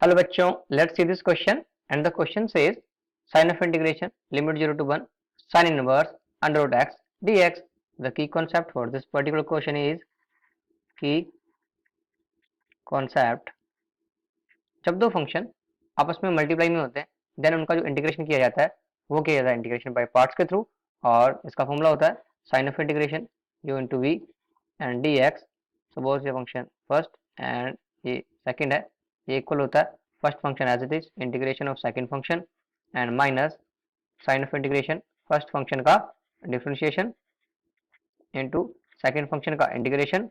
Hello बच्चों, let's see this question and the question says sin of integration limit 0 to 1 sin inverse under root x dx. The key concept for this particular question is key concept जब दो function आपस में multiply में होते हैं then उनका जो integration किया जाता है वो किया जाता है इंटीग्रेशन बाय पार्ट्स के थ्रू और इसका फॉर्मूला होता है sin of integration u into v and dx. Suppose ये फंक्शन फर्स्ट एंड ये सेकंड है, ये इक्वल होता है first function as it is integration of second function and minus sine of integration first function का differentiation into second function का integration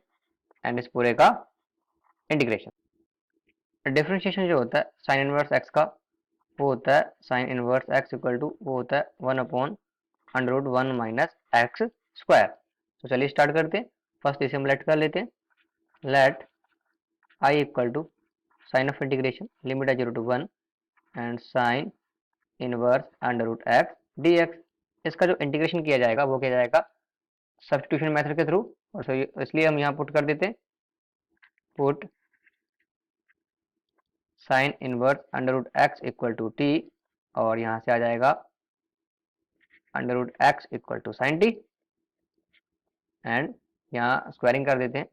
and इस पूरे का इंटीग्रेशन. डिफरेंशिएशन जो होता है साइन इनवर्स एक्स का वो होता है sine inverse x equal to वो होता है 1 upon under root 1 minus x square. तो चलिए स्टार्ट करते हैं. फर्स्ट इसे हम लेट कर लेते हैं. Let I equal to sine of integration limit है 0 to 1 and sine inverse under root x d x. इसका जो इंटीग्रेशन किया जाएगा वो किया जाएगा सब्स्टिट्यूशन मेथड के थ्रू और इसलिए हम यहाँ पुट कर देते हैं put sine inverse under root x equal to t और यहाँ से आ जाएगा under root x equal to sine t and यहाँ स्क्वायरिंग कर देते हैं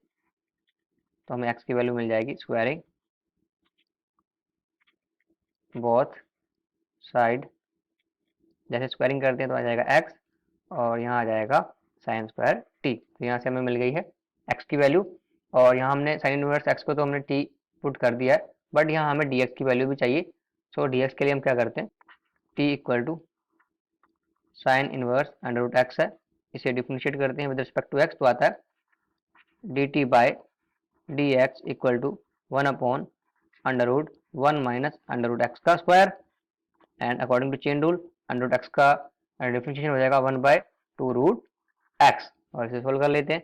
तो हमें एक्स की वैल्यू मिल जाएगी स्क्वायरिंग बोथ साइड. जैसे स्क्वायरिंग करते हैं तो आ जाएगा एक्स और यहाँ आ जाएगा साइन स्क्वायर टी. तो यहाँ से हमें मिल गई है एक्स की वैल्यू और यहाँ हमने साइन इनवर्स एक्स को तो हमने टी पुट कर दिया है बट यहाँ हमें डी एक्स की वैल्यू भी चाहिए. सो डी एक्स के लिए हम क्या करते हैं t equal to sine inverse under root x है, इसे डिफरेंशिएट करते हैं विद रिस्पेक्ट टू एक्स तो आता है d t by d x equal to 1 upon under root 1 minus under root x का square and according to chain rule under root x का differentiation हो जाएगा 1 बाय 2 रूट एक्स और इसे solve कर लेते हैं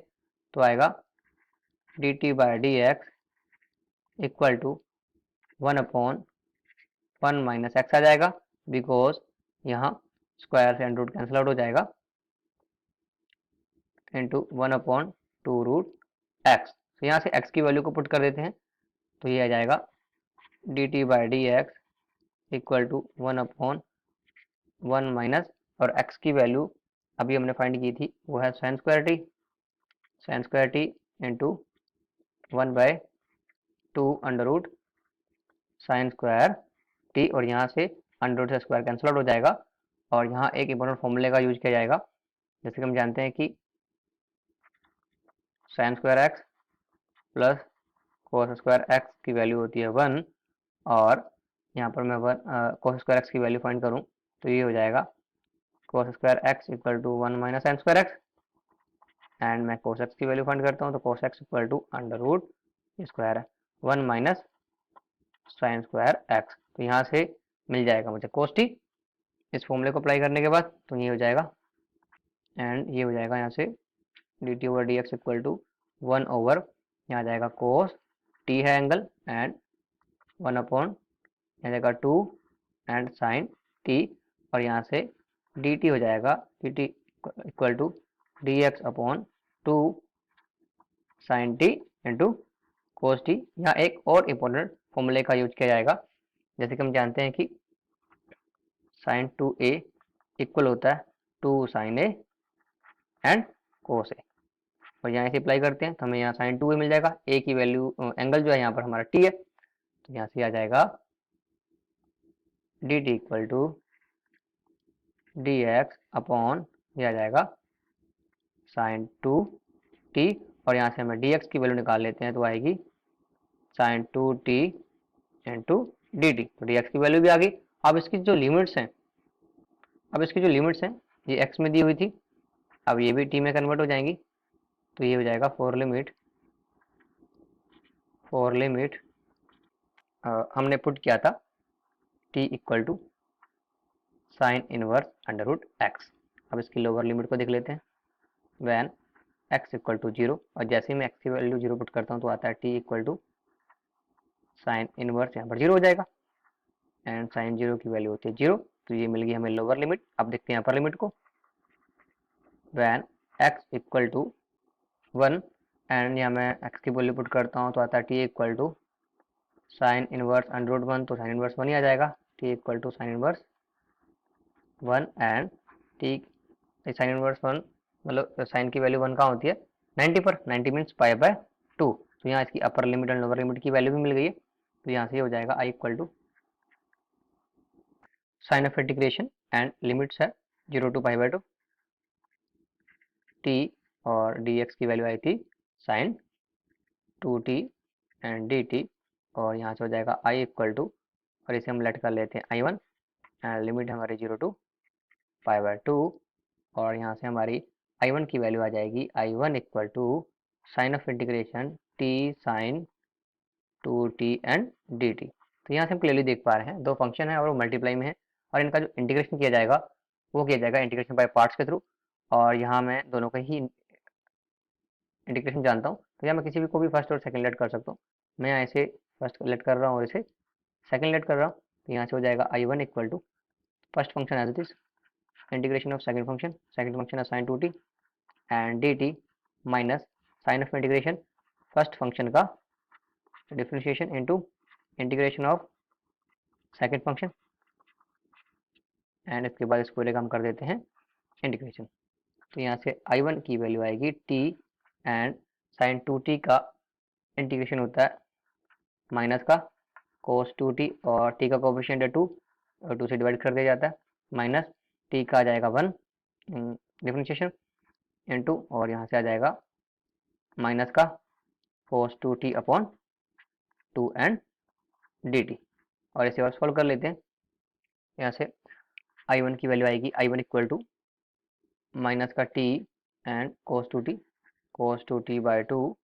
तो आएगा d t by d x equal to 1 upon 1 minus x आ जाएगा बिकॉज यहाँ स्क्वायर से अंडर रूट कैंसिल आउट हो जाएगा इंटू 1 अपॉन 2 रूट एक्स. तो यहाँ से एक्स की वैल्यू को पुट कर देते हैं तो ये आ जाएगा d t by d x equal to 1 upon 1 minus और एक्स की वैल्यू अभी हमने फाइंड की थी वो है sine square t into 1 by 2 under root sine square t और यहाँ से अंडर रूट से स्क्वायर कैंसिल आउट हो जाएगा और यहाँ एक इंपॉर्टेंट फॉर्मूले का यूज किया जाएगा जैसे कि हम जानते हैं कि sine square x plus cos square x की वैल्यू होती है 1 और यहाँ पर मैं कोस स्क्वायर एक्स की वैल्यू फाइंड करूँ तो ये हो जाएगा cos square x equal to 1 minus sine square x and मैं कोस एक्स की वैल्यू फाइंड करता हूँ तो cos x equal to under root square 1 minus sine square x. तो यहाँ से मिल जाएगा मुझे कोस टी. इस फॉर्मूले को अप्लाई करने के बाद तो ये हो जाएगा एंड ये हो जाएगा यहाँ से d t over d x equal to 1 over यहाँ जाएगा कोस टी है एंगल एंड 1 अपॉन यहाँ जाएगा 2 एंड साइन टी और यहाँ से डी टी हो जाएगा d t equal to d x upon 2 sine t into cos t. यहाँ एक और इम्पोर्टेंट फॉर्मूले का यूज किया जाएगा जैसे कि हम जानते हैं कि साइन 2a इक्वल होता है 2 साइन ए एंड कोस ए और यहाँ से अप्लाई करते हैं तो हमें यहाँ साइन 2a मिल जाएगा. ए की वैल्यू एंगल जो है यहाँ पर हमारा टी है तो यहाँ से आ जाएगा d t equal to d x upon ये आ जाएगा साइन 2t और यहाँ से हमें डी एक्स की वैल्यू निकाल लेते हैं तो आएगी sine 2t into d t. तो डी एक्स की वैल्यू भी आ गई. अब इसकी जो लिमिट्स हैं ये एक्स में दी हुई थी अब ये भी टी में कन्वर्ट हो जाएंगी तो ये हो जाएगा फॉर लिमिट हमने पुट किया था t equal to sine inverse under root x. अब इसकी लोअर लिमिट को देख लेते हैं वैन x इक्वल टू 0 और जैसे ही मैं x की वैल्यू 0 पुट करता हूँ तो आता है t equal to sine inverse यहाँ पर 0 हो जाएगा एंड साइन 0 की वैल्यू होती है 0 तो ये मिल गई हमें लोअर लिमिट. अब देखते हैं अपर लिमिट को when x equal to 1 and यहाँ मैं x की वैल्यू पुट करता हूँ तो आता है t equal to sine inverse under root 1, तो साइन इनवर्स 1 ही आ जाएगा, t equal to sine inverse 1 and t sine inverse 1 मतलब साइन की वैल्यू 1 कहाँ होती है 90 पर, 90 मीन्स पाई बाय 2। तो यहाँ इसकी upper limit and lower limit की वैल्यू भी मिल गई है, तो यहाँ से ये हो जाएगा I equal to sine of integration and limits है 0 टू पाई बाय 2 टी, और डी एक्स की वैल्यू आई थी sine 2t and d T, और यहाँ से हो जाएगा आई इक्वल टू, और इसे हम लेट कर लेते हैं आई वन एंड लिमिट हमारी 0 टू पाई बाय 2, और यहाँ से हमारी आई वन की वैल्यू आ जाएगी I one equal to sine of integration t sine 2t and d t. तो यहाँ से हम क्लियरली देख पा रहे हैं दो फंक्शन है और वो मल्टीप्लाई में है, और इनका जो इंटीग्रेशन किया जाएगा वो किया जाएगा इंटीग्रेशन बाय पार्ट्स के थ्रू, और यहाँ मैं दोनों का ही इंटीग्रेशन जानता हूँ, तो यहाँ मैं किसी भी को भी फर्स्ट और सेकंड लेट कर सकता हूँ। मैं यहाँ इसे फर्स्ट लेट कर रहा हूँ और इसे सेकंड लेट कर रहा हूँ, तो यहाँ से हो जाएगा I one equal to first function as it is integration of second function है sine 2t and dt minus sine of integration first function का differentiation into integration of second function, and इसके बाद इसको हम कर देते हैं इंटीग्रेशन। तो यहाँ से आई वन की वैल्यू आएगी t एंड साइन 2t का इंटीग्रेशन होता है माइनस का cos 2t, और t का कोफिशिएंट है 2 और 2 से डिवाइड कर दिया जाता है, माइनस t का आ जाएगा 1 डिफरेंशिएशन इनटू, और यहाँ से आ जाएगा माइनस का cos 2t upon 2 and dt, और इसे और सॉल्व कर लेते हैं। यहाँ से आई वन की वैल्यू आएगी I one equal to minus का t and cos 2t by 2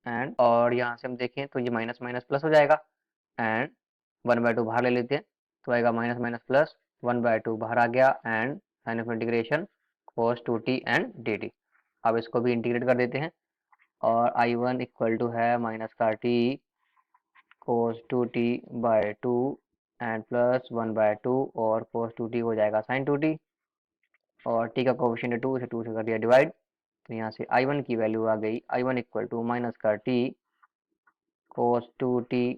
and, और यहाँ से हम देखें तो ये माइनस माइनस प्लस हो जाएगा एंड 1/2 बाहर ले लेते हैं, तो आएगा माइनस माइनस प्लस 1/2 बाहर आ गया and sine of integration cos 2t and dt। अब इसको भी इंटीग्रेट कर देते हैं, और आई वन इक्वल टू है माइनस का t cos 2t by 2 and plus 1/2, और cos 2t हो जाएगा साइन 2t, और t का कोफिशिएंट है 2, इसे 2 से कर दिया डिवाइड, तो यहाँ से आई वन की वैल्यू आ गई I one equal to minus का t cos 2t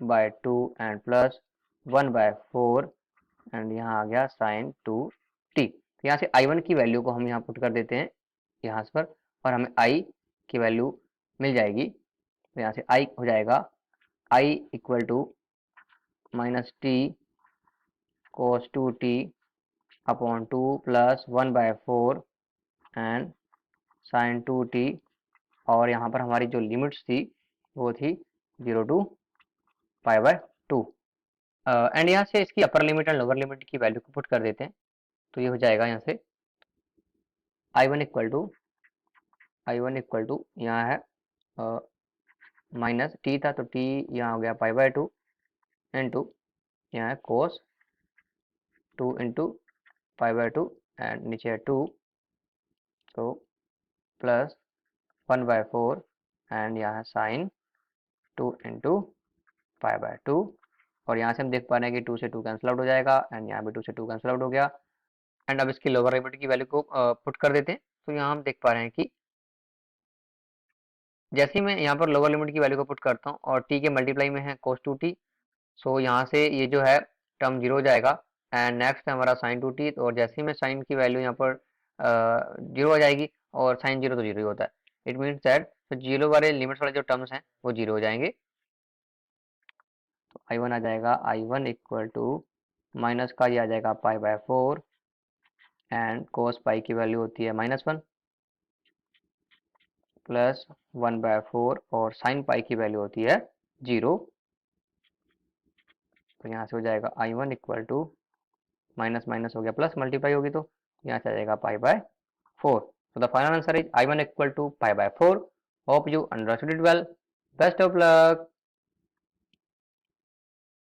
by 2 and plus 1/4 and यहाँ आ गया साइन 2t। तो यहाँ से आई वन की वैल्यू को हम यहाँ पुट कर देते हैं यहाँ पर, और हमें i की वैल्यू मिल जाएगी, तो यहाँ से i हो जाएगा i equal to minus t cos 2t upon 2 plus 1/4 and sine 2t, और यहाँ पर हमारी जो लिमिट्स थी वो थी 0 टू पाई बाय 2, एंड यहाँ से इसकी upper limit and lower limit की वैल्यू को पुट कर देते हैं, तो ये हो जाएगा यहाँ से आई वन इक्वल टू यहाँ है माइनस टी था, तो टी यहाँ हो गया पाई बाय 2 इंटू यहाँ है कोस 2 इंटू पाई बाय 2 एंड नीचे है 2, तो प्लस 1/4 एंड यहाँ है साइन 2 इंटू पाई बाय 2, और यहाँ से हम देख पा रहे हैं कि 2 से 2 कैंसिल आउट हो जाएगा एंड यहाँ भी 2 से 2 कैंसिल आउट हो गया, एंड अब इसकी लोअर लिमिट की वैल्यू को पुट कर देते हैं, तो यहाँ हम देख पा रहे हैं कि जैसे ही मैं यहाँ पर लोअर लिमिट की वैल्यू को पुट करता हूँ और t के मल्टीप्लाई में है cos 2t, सो यहाँ से ये जो है टर्म 0 हो जाएगा, एंड नेक्स्ट है हमारा साइन 2t, और जैसे ही मैं साइन की वैल्यू यहाँ पर 0 हो जाएगी, और साइन 0 तो 0 ही होता है, इट मीन्स दैट तो 0 वाले लिमिट्स वाले जो टर्म्स हैं वो 0 हो जाएंगे, तो आई वन आ जाएगा I one equal to minus का ये आ जाएगा पाई बाय 4 एंड कोस पाई की वैल्यू होती है -1 प्लस 1/4, और साइन पाई की वैल्यू होती है 0, तो यहाँ से हो जाएगा I one equal to minus minus हो गया प्लस, मल्टीप्लाई होगी तो यहाँ से आ जाएगा pi by 4। So the final answer is I1 equal to pi by 4. Hope you understood it well. Best of luck.